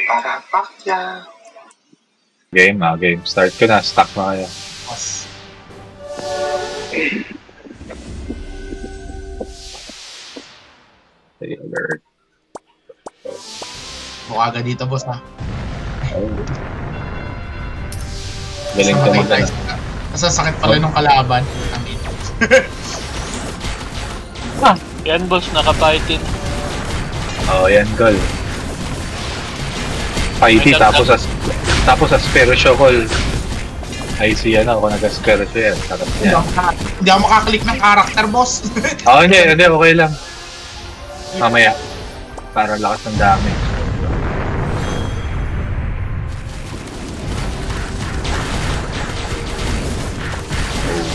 Para pakya. Game game. Start ko na. Stuck na kayo. Boss. Stay alert. Bukaga dito, boss, ha? Oh. Galing ka mag-ano. Masasakit pala nung kalaban. Yan, boss. Naka-fighting. Oh, yan, goal. Fighty, tapos sa Spiritual Call. Ay, siya na. Ako nag-Spiritual yan. Sarap niya. Hindi ako makaklik ng character, boss. Oo, hindi. Okay lang. Mamaya. Para lakas ng dami.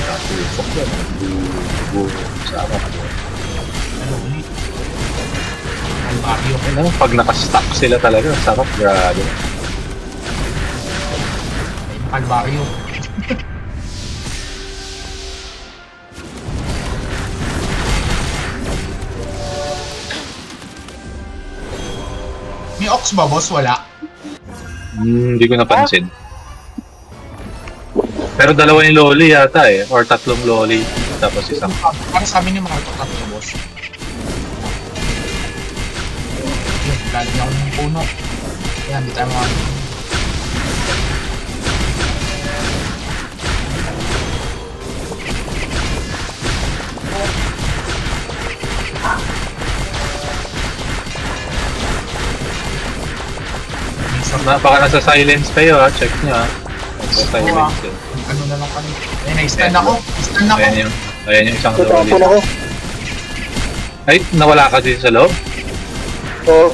Napusok yan. Sama. Mario. Ano, pag nakastock sila talaga, sarap, grabe. Calvario. May ox ba, boss? Wala. Hindi ko napansin. Pero dalawa yung loli yata eh, or tatlong loli, tapos isang... Para sa amin yung mga tatlo, boss. Yun, lalagyan ako ng puno. Yan, di tayo mga... Baka nasa silence kayo ha, check nyo ha. Nasa silence eh. Ano na lang kami. Ayun, na-stand ako. Stand ako. Ayan yung isang loli. Natapon ako. Ay, nawala ka din sa loob? Oo.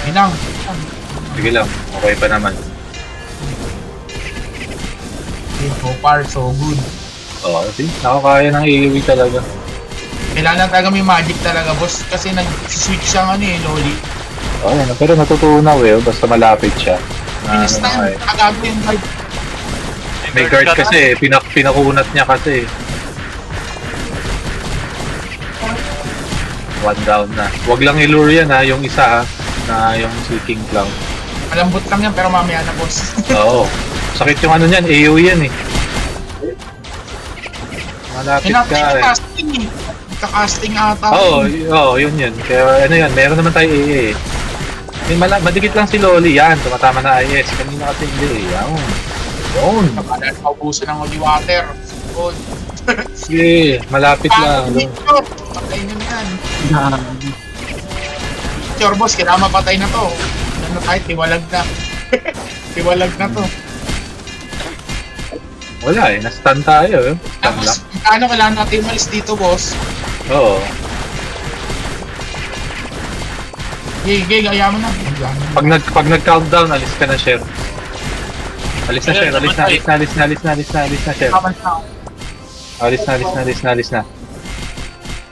Minang. Sige lang, okay pa naman. Okay, so far, so good. Oo, see? Nakakaya ng AoE talaga. Kailangan talaga may magic talaga, boss. Kasi nag-switch siyang ano eh, loli. Oo, yan. Pero natutunaw eh, basta malapit siya. Stand, agago yung guard. May guard kasi, pinakunat niya kasi. One down na. Huwag lang ilure yan ha, yung isa ha, na yung seeking clown. Malambot lang yan, pero mamaya na, boss. Oo. Sakit yung ano niyan, AoE yan eh. Malapit ka eh. Casting eh. Nagka-casting ata. Oo, yun. Kaya ano yan, meron naman tayo AA eh. Madikit lang si Loli, yan. Tumatama na IS. Kanina kasi hindi eh. Yun. Kapala na paubuso ng holy water. Good. Sige, malapit lang. Patay nyo na yan. Sure, boss, kailangan mapatay na to. Ano tayo, tiwalag na. Tiwalag na to. Wala eh, na-stun tayo eh. Tapos, ano kailangan natin umalis dito, boss? Oo. Gay, gaya mo na. Pag nag-countdown, alis ka na, Chef. Alis na, Chef. Alis na, Chef. Alis na.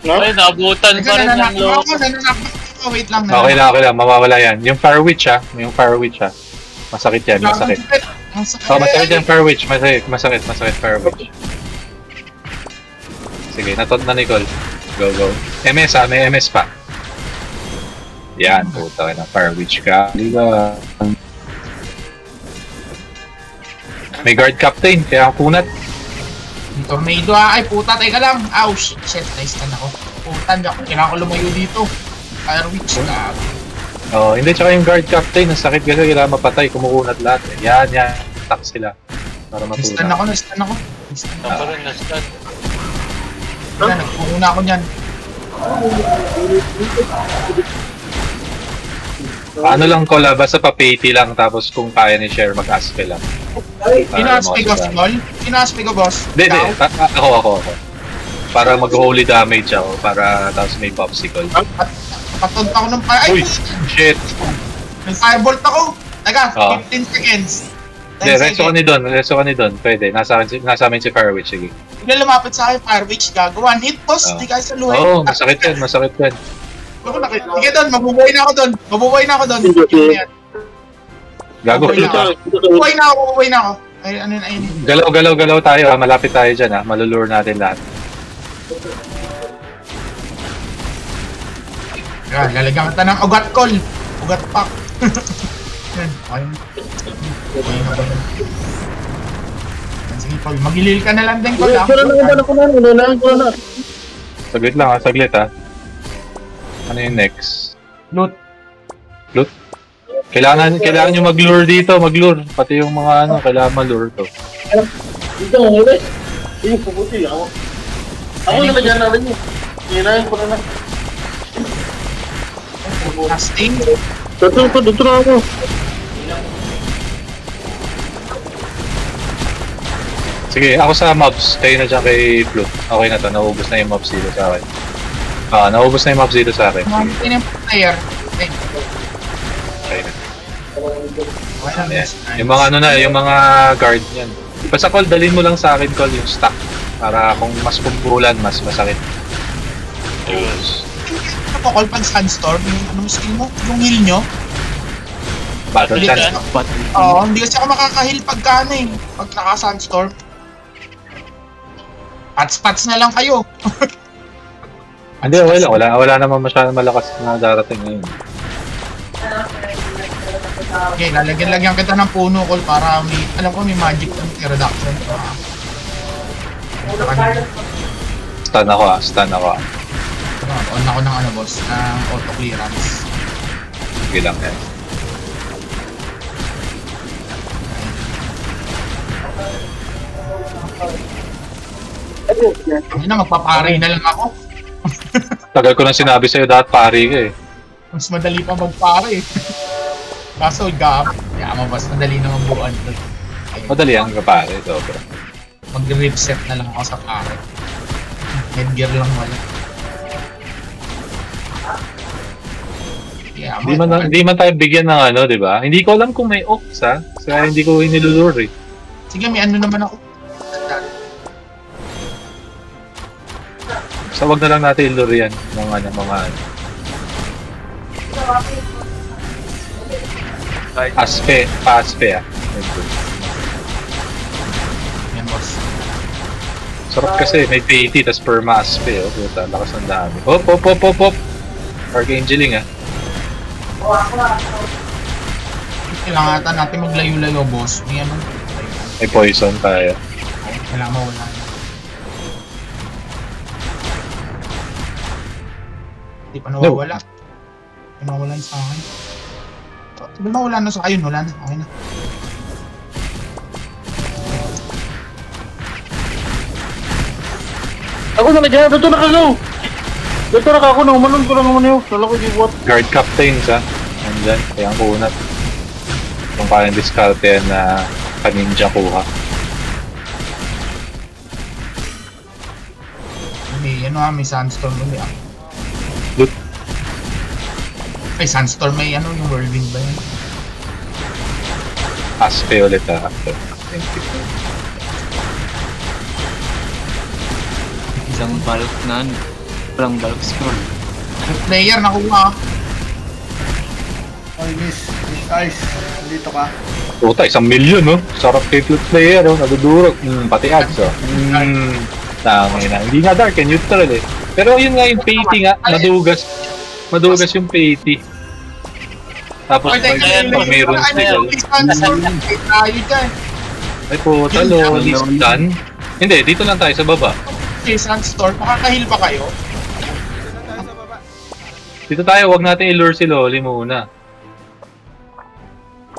No? Ay, naabutan pa rin ng loob. Wait lang. Okay lang. Mawawala yan. Yung Fire Witch ha. Masakit yan, masakit. Masakit yan, Fire Witch. Masakit, Fire Witch. Sige, natot na Nicole. Go. MS ha, may MS pa. Yan, puta na, Fire Witch ka. May guard captain, kaya ang kunat. Tornado ay puta, teka lang. Ow, shit, na-stand ako. Puta, kailangan ko lumayo dito. Fire Witch na. Oh, hindi, tsaka yung guard captain, ang sakit kasi kailangan mapatay, kumukunat lahat. Yan, attack sila. Para matunan. Na-stand ako. Pa rin, na-stand. Yan, nagpumuna ako dyan. Ano lang ko basta pa-pity lang, tapos kung kaya ni Cher mag-aspel lang. Pinaspe ko, boss. Hindi. Ako. Para mag-holy damage ako, para tapos may popsicle. Patunta ko ng fire. Uy, shit. May firebolt ako. Teka, Oh. 15 seconds. Hindi, reso ka ni Don. Pwede, nasa amin si Firewitch, sige. Bigla lumapit sa akin, Fire Witch, gago. One hit, boss. Di ka sa luhay. Oo, masakit yan. Sige, Don, mabubuhay na ako, Don. Gago. Mabubuhay na ako. Ay, ano na yun. Galaw tayo ha, malapit tayo dyan ha, malulure natin lahat. Yan, lalagyan kita ng ugat call. Ugat pack. Yan, okay. Okay na ba yun? Yan, sige, Paul. Mag-heal ka na lang din, Paul. Saglit lang ha, saglit ha. Ano yung next? Loot. Loot? Kailangan nyo mag-lure dito, mag-lure. Pati yung mga ano, kailangan ma-lure to. Dito mo ulit. Yung puputi ako. Ako na dyan na rin yun. Hinahin ko na na. Casting. Dito na ako. Sige, ako sa mobs. Kayo na dyan kay Flute. Okay na to, naubos na yung mobs dito sa akin. Naubos na yung mobs dito sa akin. Mga player. Okay. Okay na. Okay lang, Ayan. yes. Yung mga ano na, yung mga guard yan. Basta call, dalhin mo lang sa akin call yung stack. Para kung mas pumpulan, mas masakit. Ayun. Ano po, call pag Sunstorm? Yung anong skill mo? Yung heal nyo? Battle Ulit, chance. Oo, hindi kasi ako makaka-heal pagka ano eh. Pag naka-Sunstorm. Pats-pats na lang kayo. Hindi, okay lang. Wala naman masyadong malakas na darating ngayon. Okay, lalagyan kita ng puno, call, para may, alam ko may magic ng reduction. Stun ako stun ako. On ako ng ano, boss, ng auto clearance. Sige lang yan. Hindi na, magpapari na lang ako. Tagal ko na sinabi sa'yo dapat pari ka eh. Mas madali pa magpari. Kaso, mo, boss, madali naman buuan. Madali ang pare, sobra. Mag-reset na lang ako sa pare. Headgear lang wala. Yeah, Hindi man tayo bigyan ng ano, di ba? Hindi ko alam kung may ox ha. Kaya hindi ko inilulure eh. sige, may ano naman ako. So wag na lang natin ilure yan. Mga Aspe ah. Yan, boss. Sarap kasi, may PAT, tas perma aspe, oh. Puta, lakas ng dami. Hop! Archangeling, ah. Kailangan ata natin maglayo-layo, boss. May ano? May poison tayo. Kailangan mawala na. Hindi pa nawawala. Hindi nawawala na sa akin. Hindi nawawala na sa akin. Wala na. Okay na. Ako na dyan. Dito na ka-go. Dito na ka ako. Naumanon ko lang naman yun. Lala ko yung what? Guard captains, ha. Nandyan, kaya ang kunat. Kung kaya discarte yan na kaninja kuha. May Sandstorm ulit ah. Loot. Ay, Sandstorm may ano, yung whirlwind ba yan? Aspe ulit, ha. Isang bulk na ano. Walang bulk scroll. Player, nakuha ah. Oy, Miss Ice, nandito ka. Puta, 1 million, no? Sarap kay flute player, oh. Nadudurog. Pati ads, oh. Tangin na. Hindi nga dark, neutral eh. Pero yun nga yung PAT nga, madugas. Madugas yung PAT. Tapos pag mayroon sila. Tayo dyan. Ay puta, loli stun. Hindi, dito lang tayo sa baba. Okay, Sandstorm, makakahil pa kayo? Dito tayo, wag natin i-lure si Loli muna.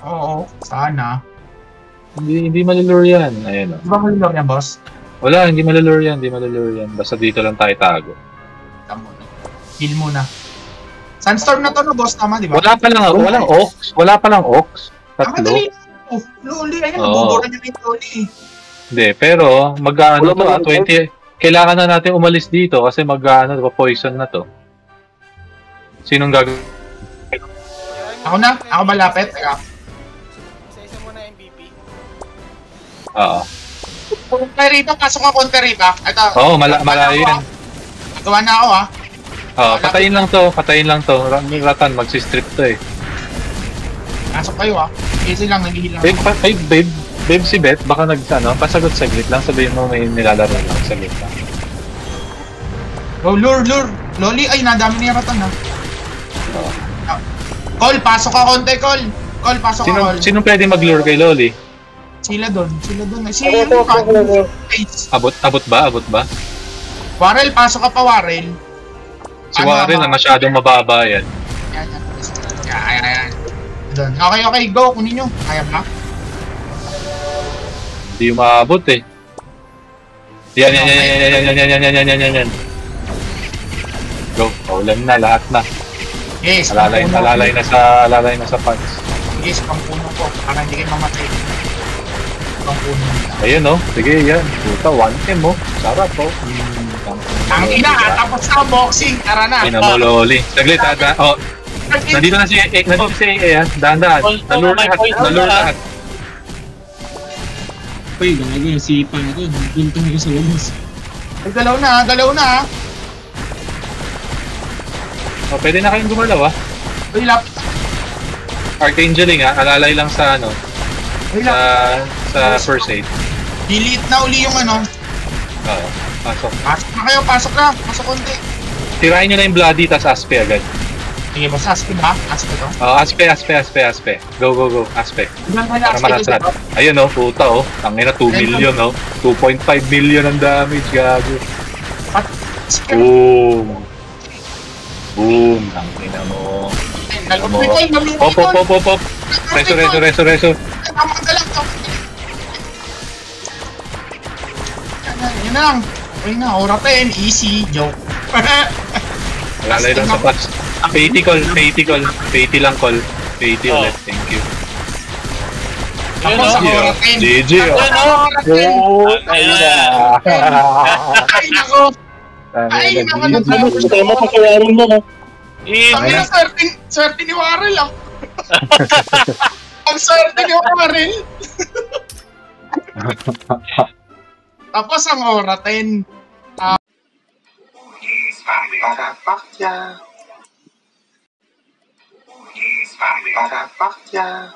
Oo, sana. Hindi malulure yan. Ayan, oh. Di ba kayo lang yan, boss? Wala, hindi malulure yan, hindi malulure yan. Basta dito lang tayo tago. Tama na. Heal muna. Sandstorm na to no, boss, tama, di ba? Wala pa lang, walang ox. Wala pa lang ox. Tama, Tatlo. dali. Oh, Loli, ayun, nabubura niyo yung Loli. Hindi, pero mag-ano to, 20. Kailangan na natin umalis dito kasi mag-ano, poison na to. Sinong gagawin? Ako na? Ako malapit? Teka. Isa-isa mo na MVP. Oo. Counter rito, pasok ka counter rito. Ito. Oo, malayo yan. Nagawa na ako Oo, patayin lang to. Ratan, magsistrip to eh. Pasok kayo Easy lang, naghihil lang. Babe si Beth, baka pasagot saglit lang, sabihin mo may nilalaro lang, saglit lang. Oh, lure. Loli, ay, nadami niya ratan ha. Oo. Call, pasok ka konti, Call. Call, pasok ka, Call. Sino pwede mag-lure kay Loli? Sila doon. Si Abot ba? Warrel, pasok ka pa, Warrel. Si Warren na masyadong mababa yan. Yan. Doon. Okay, go. Kunin nyo. Kaya ba? Hindi umabot eh. Yan. Go, paulan na, lahat na. Yes, Alalay na sa pants. Yes, pampuno ko. Para hindi kayo mamatay. Pampuno nila. Ayun oh, sige yan. Puta, 1M oh. Sarap oh. Ang ina, tapos na boxing. Tara na. Ina mo, Loli. Saglit, oh. Nandito na si AA, dahan-dahan. Nalure lahat. Uy, gago, nasipan ako. Puntong ako sa labas. Ay, galaw na. Oh, pwede na kayong gumalaw ah. Uy, lap. Archangeling ah, alalay lang sa ano. Uy, lap. Sa first aid. Delete na uli yung ano. Oo, pasok. Pasok na kayo, pasok konti. Tirahin nyo na yung bloody, tas aspe agad. Sige, basta aspe ba? Aspe to? Oh, aspe. Go. Aspe. Para marasrat. Ayun oh, puta oh. Tangina 2 million oh. 2.5 million ang damage, gago. Boom. Tangina mo. Pop. Reso. Tama ka lang. Yan na lang. Okay na, aura 10. Easy. Joke. Lalay lang sa patch. Faty lang call. Faty ulit, thank you. Tapos ang aura 10. GG oh. Ay, nako. Tama pa sa warong mo, no? Ang ina, swerte ni Warrel ah. Ang swerte ni Warrel. Tapos ang aura 10. Para pakya.